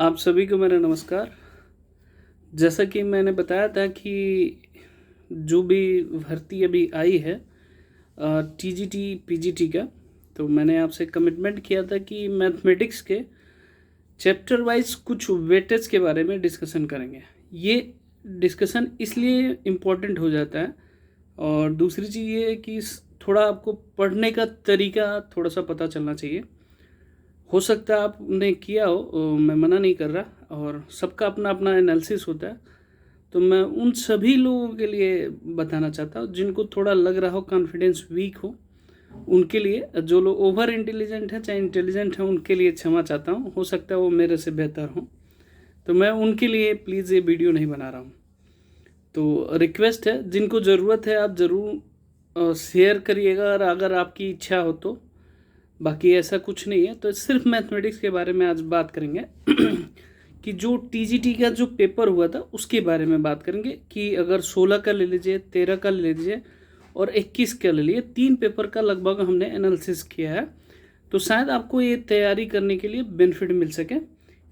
आप सभी को मेरा नमस्कार। जैसा कि मैंने बताया था कि जो भी भर्ती अभी आई है टीजीटी पीजीटी का, तो मैंने आपसे कमिटमेंट किया था कि मैथमेटिक्स के चैप्टर वाइज कुछ वेटेज के बारे में डिस्कशन करेंगे। ये डिस्कशन इसलिए इम्पोर्टेंट हो जाता है और दूसरी चीज़ ये है कि थोड़ा आपको पढ़ने का तरीका थोड़ा सा पता चलना चाहिए। हो सकता है आपने किया हो, मैं मना नहीं कर रहा, और सबका अपना अपना एनालिसिस होता है। तो मैं उन सभी लोगों के लिए बताना चाहता हूँ जिनको थोड़ा लग रहा हो कॉन्फिडेंस वीक हो, उनके लिए। जो लोग ओवर इंटेलिजेंट हैं चाहे इंटेलिजेंट हैं उनके लिए क्षमा चाहता हूँ, हो सकता है वो मेरे से बेहतर हों, तो मैं उनके लिए प्लीज़ ये वीडियो नहीं बना रहा हूँ। तो रिक्वेस्ट है, जिनको ज़रूरत है आप ज़रूर शेयर करिएगा अगर आपकी इच्छा हो तो। बाकी ऐसा कुछ नहीं है। तो सिर्फ मैथमेटिक्स के बारे में आज बात करेंगे कि जो टीजीटी का जो पेपर हुआ था उसके बारे में बात करेंगे कि अगर 16 का ले लीजिए, 13 का ले लीजिए और 21 का ले लीजिए, 3 पेपर का लगभग हमने एनालिसिस किया है। तो शायद आपको ये तैयारी करने के लिए बेनिफिट मिल सके,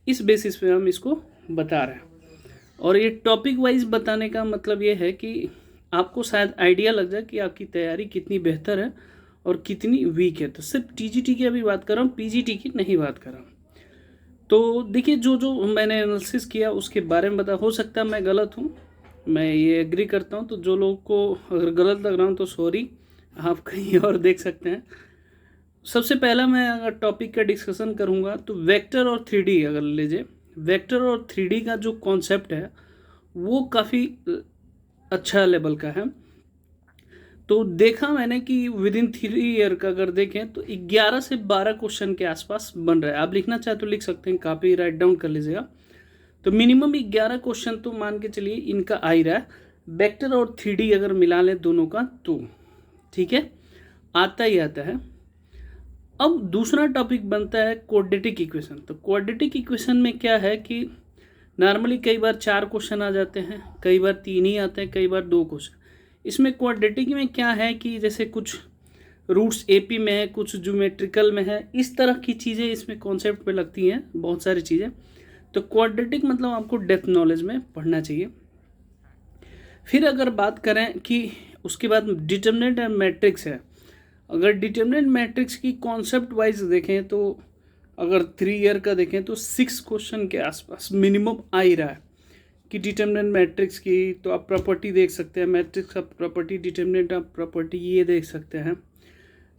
इस बेसिस पे हम इसको बता रहे हैं। और ये टॉपिक वाइज बताने का मतलब ये है कि आपको शायद आइडिया लग जाए कि आपकी तैयारी कितनी बेहतर है और कितनी वीक है। तो सिर्फ टीजीटी की अभी बात कर रहा हूँ, पीजीटी की नहीं बात कर रहा हूँ। तो देखिए, जो जो मैंने एनालिसिस किया उसके बारे में बता, हो सकता है मैं गलत हूँ, मैं ये एग्री करता हूँ। तो जो लोगों को अगर गलत लग रहा हूँ तो सॉरी, आप कहीं और देख सकते हैं। सबसे पहला मैं अगर टॉपिक का डिस्कशन करूँगा तो वेक्टर और 3D अगर लीजिए, वेक्टर और 3D का जो कॉन्सेप्ट है वो काफ़ी अच्छा लेवल का है। तो देखा मैंने कि विद इन 3 ईयर का अगर देखें तो 11 से 12 क्वेश्चन के आसपास बन रहा है। आप लिखना चाहे तो लिख सकते हैं, कापी राइट डाउन कर लीजिएगा। तो मिनिमम 11 क्वेश्चन तो मान के चलिए इनका आ ही रहा है, वेक्टर और 3D अगर मिला लें दोनों का तो ठीक है, आता ही आता है। अब दूसरा टॉपिक बनता है क्वाड्रेटिक इक्वेशन। तो क्वाड्रेटिक इक्वेशन में क्या है कि नॉर्मली कई बार 4 क्वेश्चन आ जाते हैं, कई बार 3 ही आते हैं, कई बार 2 क्वेश्चन। इसमें क्वाड्रेटिक में क्या है कि जैसे कुछ रूट्स एपी में है, कुछ ज्योमेट्रिकल में है, इस तरह की चीज़ें इसमें कॉन्सेप्ट पे लगती हैं, बहुत सारी चीज़ें। तो क्वाड्रेटिक मतलब आपको डेप्थ नॉलेज में पढ़ना चाहिए। फिर अगर बात करें कि उसके बाद डिटर्मिनेंट एंड मैट्रिक्स है। अगर डिटर्मिनेंट मैट्रिक्स की कॉन्सेप्ट वाइज देखें तो अगर 3 ईयर का देखें तो 6 क्वेश्चन के आसपास मिनिमम आ ही रहा है कि डिटर्मिनेंट मैट्रिक्स की। तो आप प्रॉपर्टी देख सकते हैं, मैट्रिक्स का प्रॉपर्टी, डिटर्मिनेंट ऑफ प्रॉपर्टी, ये देख सकते हैं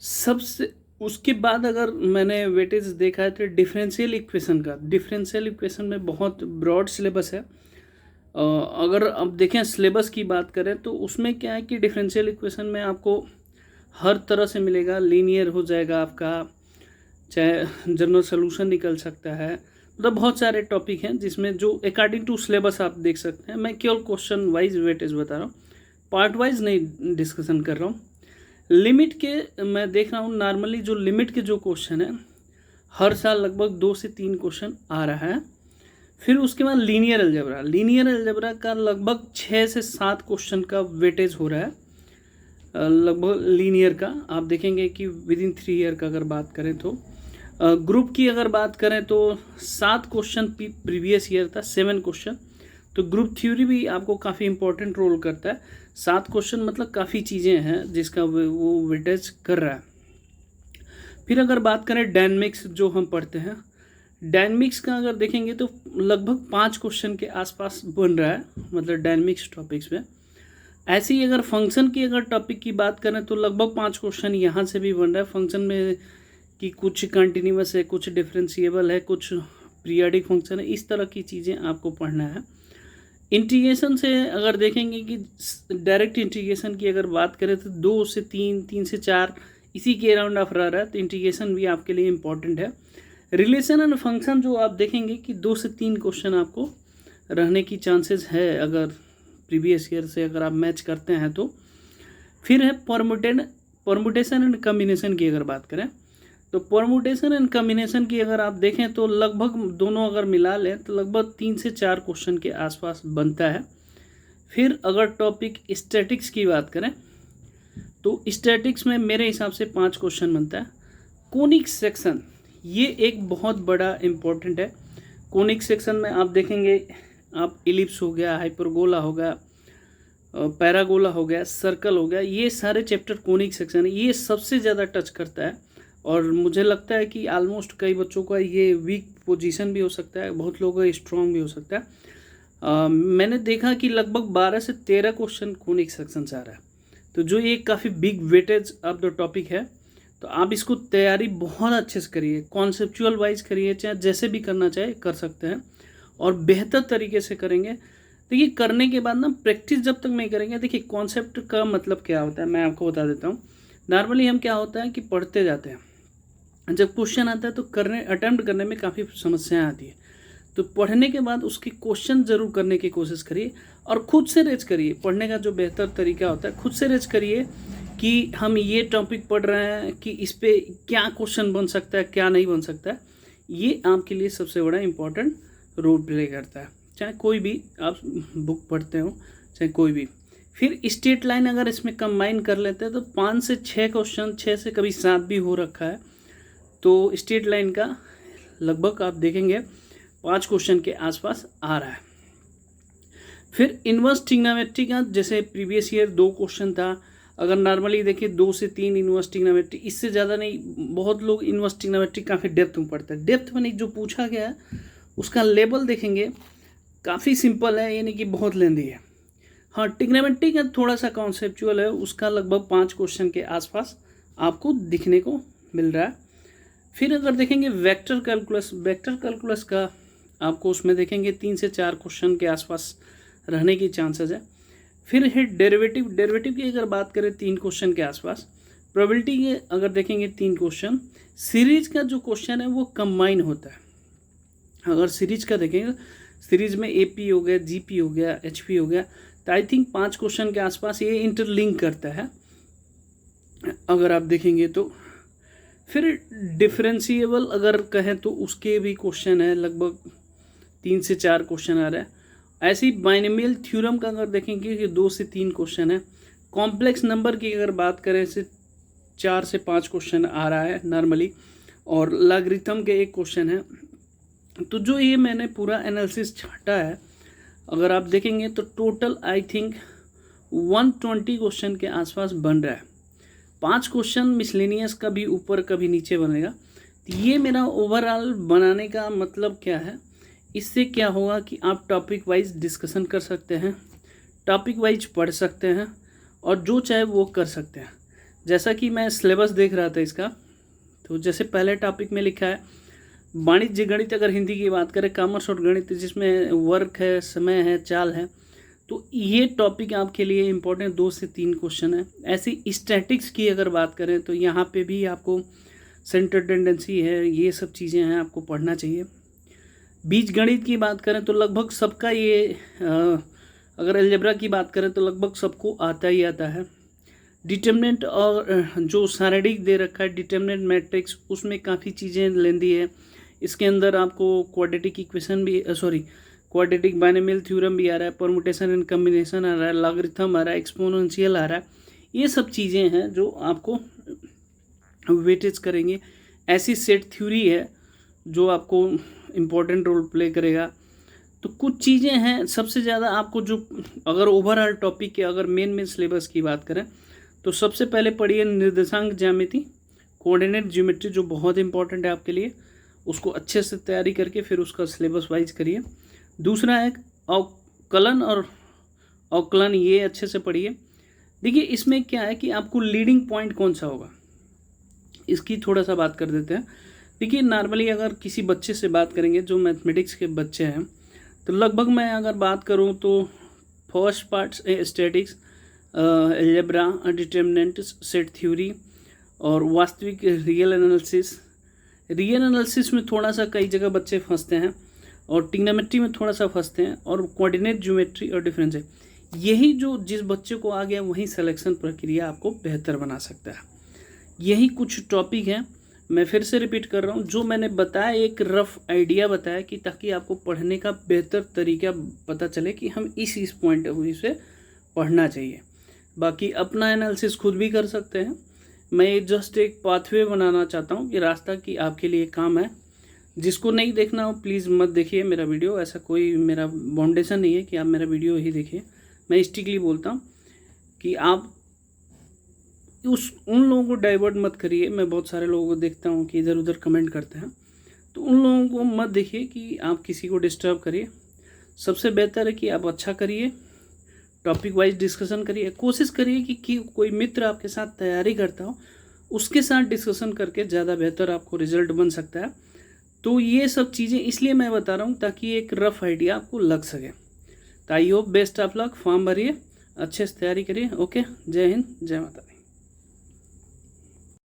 सबसे। उसके बाद अगर मैंने वेटेज देखा है तो डिफरेंशियल इक्वेशन का, डिफरेंशियल इक्वेशन में बहुत ब्रॉड सिलेबस है। अगर अब देखें सिलेबस की बात करें तो उसमें क्या है कि डिफरेंशियल इक्वेशन में आपको हर तरह से मिलेगा, लीनियर हो जाएगा आपका, चाहे जनरल सोल्यूशन निकल सकता है, मतलब बहुत सारे टॉपिक हैं जिसमें जो अकॉर्डिंग टू सिलेबस आप देख सकते हैं। मैं केवल क्वेश्चन वाइज वेटेज बता रहा हूँ, पार्ट वाइज नहीं डिस्कशन कर रहा हूँ। लिमिट के मैं देख रहा हूँ, नॉर्मली जो लिमिट के जो क्वेश्चन है हर साल लगभग 2 से 3 क्वेश्चन आ रहा है। फिर उसके बाद लीनियर अलजेब्रा, लीनियर अलजेब्रा का लगभग 6 से 7 क्वेश्चन का वेटेज हो रहा है लगभग लीनियर का। आप देखेंगे कि विद इन 3 ईयर का अगर बात करें तो ग्रुप की अगर बात करें तो 7 क्वेश्चन प्रीवियस ईयर था, 7 क्वेश्चन। तो ग्रुप थ्योरी भी आपको काफ़ी इंपॉर्टेंट रोल करता है। 7 क्वेश्चन मतलब काफ़ी चीज़ें हैं जिसका वो वेटेज कर रहा है। फिर अगर बात करें डायनेमिक्स जो हम पढ़ते हैं, डायनेमिक्स का अगर देखेंगे तो लगभग 5 क्वेश्चन के आसपास बन रहा है, मतलब डायनेमिक्स टॉपिक्स में। ऐसे ही अगर फंक्शन की अगर टॉपिक की बात करें तो लगभग 5 क्वेश्चन यहाँ से भी बन रहा है फंक्शन में, कि कुछ कंटिन्यूअस है, कुछ डिफरेंशिएबल है, कुछ पीरियोडिक फंक्शन है, इस तरह की चीज़ें आपको पढ़ना है। इंटीग्रेशन से अगर देखेंगे कि डायरेक्ट इंटीग्रेशन की अगर बात करें तो 2 से 3, 3 से 4 इसी के अराउंड ऑफ रह रहा है, तो इंटीग्रेशन भी आपके लिए इम्पॉर्टेंट है। रिलेशन एंड फंक्शन जो आप देखेंगे कि 2 से 3 क्वेश्चन आपको रहने की चांसेस है अगर प्रीवियस ईयर से अगर आप मैच करते हैं तो। फिर है परमुटेशन एंड कम्बिनेशन की अगर बात करें तो परमुटेशन एंड कम्बिनेशन की अगर आप देखें तो लगभग दोनों अगर मिला लें तो लगभग 3 से 4 क्वेश्चन के आसपास बनता है। फिर अगर टॉपिक स्टैटिक्स की बात करें तो स्टैटिक्स में मेरे हिसाब से 5 क्वेश्चन बनता है। कोनिक सेक्शन ये एक बहुत बड़ा इम्पोर्टेंट है। कोनिक सेक्शन में आप देखेंगे, आप इलिप्स हो गया, हाइपरगोला हो गया, पैरागोला हो गया, सर्कल हो गया, ये सारे चैप्टर कोनिक सेक्शन है, ये सबसे ज़्यादा टच करता है। और मुझे लगता है कि ऑलमोस्ट कई बच्चों का ये वीक पोजीशन भी हो सकता है, बहुत लोगों का स्ट्रॉन्ग भी हो सकता है। मैंने देखा कि लगभग 12 से 13 क्वेश्चन कोनिक सेक्शन से आ रहा है, तो जो ये काफ़ी big weightage of the topic है। तो आप इसको तैयारी बहुत अच्छे से करिए, कॉन्सेप्चुअल वाइज करिए, चाहे जैसे भी करना चाहे कर सकते हैं, और बेहतर तरीके से करेंगे। देखिए करने के बाद ना प्रैक्टिस जब तक नहीं करेंगे, देखिए कॉन्सेप्ट का मतलब क्या होता है मैं आपको बता देता हूँ। नॉर्मली हम क्या होता है कि पढ़ते जाते हैं, जब क्वेश्चन आता है तो अटेम्प्ट करने में काफ़ी समस्याएं आती है। तो पढ़ने के बाद उसके क्वेश्चन ज़रूर करने की कोशिश करिए और खुद से रेज करिए। पढ़ने का जो बेहतर तरीका होता है, खुद से रेज करिए कि हम ये टॉपिक पढ़ रहे हैं कि इस पर क्या क्वेश्चन बन सकता है, क्या नहीं बन सकता है। ये आपके लिए सबसे बड़ा इम्पोर्टेंट रोल प्ले करता है, चाहे कोई भी आप बुक पढ़ते हो, चाहे कोई भी। फिर स्टेट लाइन अगर इसमें कंबाइन कर लेते हैं तो 5 से 6 क्वेश्चन, 6 से कभी 7 भी हो रखा है। तो स्टेट लाइन का लगभग आप देखेंगे 5 क्वेश्चन के आसपास आ रहा है। फिर इनवर्स ट्रिग्नोमेट्री का जैसे प्रीवियस ईयर 2 क्वेश्चन था, अगर नॉर्मली देखिए 2 से 3 इनवर्स ट्रिग्नोमेट्री, इससे ज़्यादा नहीं। बहुत लोग इनवर्स ट्रिग्नोमेट्री काफ़ी डेप्थ में पढ़ते हैं। डेप्थ में नहीं, जो पूछा गया है उसका लेवल देखेंगे काफ़ी सिंपल है, यानी कि बहुत लेंदी है। हाँ, ट्रिग्नोमेट्री का थोड़ा सा कॉन्सेप्चुअल है, उसका लगभग 5 क्वेश्चन के आसपास आपको दिखने को मिल रहा है। फिर अगर देखेंगे वेक्टर कैलकुलस का आपको उसमें देखेंगे 3 से 4 क्वेश्चन के आसपास रहने की चांसेस है। फिर है डेरिवेटिव की अगर बात करें 3 क्वेश्चन के आसपास। प्रोबेबिलिटी के अगर देखेंगे 3 क्वेश्चन। सीरीज का जो क्वेश्चन है वो कंबाइन होता है। अगर सीरीज का देखेंगे, सीरीज में एपी हो गया, जीपी हो गया, एचपी हो गया, तो आई थिंक 5 क्वेश्चन के आसपास ये इंटरलिंक करता है अगर आप देखेंगे तो। फिर डिफरेंशिएबल अगर कहें तो उसके भी क्वेश्चन है, लगभग 3 से 4 क्वेश्चन आ रहा है। ऐसे ही बाइनोमियल थ्योरम का अगर देखेंगे कि 2 से 3 क्वेश्चन है। कॉम्प्लेक्स नंबर की अगर बात करें से 4 से 5 क्वेश्चन आ रहा है नॉर्मली, और लॉगरिथम के 1 क्वेश्चन है। तो जो ये मैंने पूरा एनालिसिस छाटा है, अगर आप देखेंगे तो टोटल आई थिंक 120 क्वेश्चन के आसपास बन रहा है। 5 क्वेश्चन मिसलेनियस का भी ऊपर कभी नीचे बनेगा। तो ये मेरा ओवरऑल बनाने का मतलब क्या है, इससे क्या होगा कि आप टॉपिक वाइज डिस्कशन कर सकते हैं, टॉपिक वाइज पढ़ सकते हैं, और जो चाहे वो कर सकते हैं। जैसा कि मैं सिलेबस देख रहा था इसका, तो जैसे पहले टॉपिक में लिखा है वाणिज्य गणित, अगर हिंदी की बात करें कॉमर्स और गणित, जिसमें वर्क है, समय है, चाल है, तो ये टॉपिक आपके लिए इम्पोर्टेंट 2 से 3 क्वेश्चन है। ऐसी स्टैटिक्स की अगर बात करें तो यहाँ पे भी आपको सेंटर टेंडेंसी है, ये सब चीज़ें हैं, आपको पढ़ना चाहिए। बीज गणित की बात करें तो लगभग सबका ये अगर अलजेब्रा की बात करें तो लगभग सबको आता ही आता है। डिटर्मिनेंट और जो सारणिक दे रखा है डिटर्मिनेंट मैट्रिक्स, उसमें काफ़ी चीज़ें लेंदी है। इसके अंदर आपको क्वाड्रेटिक इक्वेशन भी क्वाड्रेटिक बाइनोमियल थ्योरम भी आ रहा है, परमुटेशन एंड कम्बिनेशन आ रहा है, लॉगरिथम आ रहा है, एक्सपोनेंशियल आ रहा है। ये सब चीज़ें हैं जो आपको वेटेज करेंगे। ऐसी सेट थ्योरी है जो आपको इम्पोर्टेंट रोल प्ले करेगा। तो कुछ चीज़ें हैं सबसे ज़्यादा आपको जो, अगर ओवरऑल टॉपिक के अगर मेन सिलेबस की बात करें तो सबसे पहले पढ़िए निर्देशांक ज्यामिति, कोऑर्डिनेट ज्योमेट्री, जो बहुत इंपॉर्टेंट है आपके लिए। उसको अच्छे से तैयारी करके फिर उसका सिलेबस वाइज करिए। दूसरा है अवकलन और अवकलन, ये अच्छे से पढ़िए। देखिए इसमें क्या है कि आपको लीडिंग पॉइंट कौन सा होगा, इसकी थोड़ा सा बात कर देते हैं। देखिए नॉर्मली अगर किसी बच्चे से बात करेंगे जो मैथमेटिक्स के बच्चे हैं, तो लगभग मैं अगर बात करूं तो first part statics, algebra, determinant, set theory, और वास्तविक रियल एनालिसिस में थोड़ा सा कई जगह बच्चे फंसते हैं, और ट्रिग्नोमेट्री में थोड़ा सा फंसते हैं, और कोऑर्डिनेट ज्योमेट्री और डिफरेंस है। यही जो जिस बच्चे को आ गया वही सिलेक्शन प्रक्रिया आपको बेहतर बना सकता है। यही कुछ टॉपिक हैं, मैं फिर से रिपीट कर रहा हूँ, जो मैंने बताया एक रफ आइडिया बताया कि ताकि आपको पढ़ने का बेहतर तरीका पता चले कि हम इस पॉइंट ऑफ व्यू से पढ़ना चाहिए। बाकी अपना एनालिसिस खुद भी कर सकते हैं। मैं जस्ट एक पाथवे बनाना चाहता हूँ कि रास्ता कि आपके लिए काम है। जिसको नहीं देखना हो प्लीज़ मत देखिए मेरा वीडियो, ऐसा कोई मेरा बाउंडेशन नहीं है कि आप मेरा वीडियो ही देखिए। मैं स्ट्रिक्टली बोलता हूँ कि आप उन लोगों को डाइवर्ट मत करिए। मैं बहुत सारे लोगों को देखता हूँ कि इधर उधर कमेंट करते हैं, तो उन लोगों को मत देखिए कि आप किसी को डिस्टर्ब करिए। सबसे बेहतर है कि आप अच्छा करिए, टॉपिक वाइज डिस्कशन करिए। कोशिश करिए कि कोई मित्र आपके साथ तैयारी करता हो, उसके साथ डिस्कशन करके ज़्यादा बेहतर आपको रिजल्ट बन सकता है। तो ये सब चीज़ें इसलिए मैं बता रहा हूँ ताकि एक रफ आइडिया आपको लग सके। तो I hope best of luck, form भरिए, अच्छे से तैयारी करिए। ओके, जय हिंद, जय माता।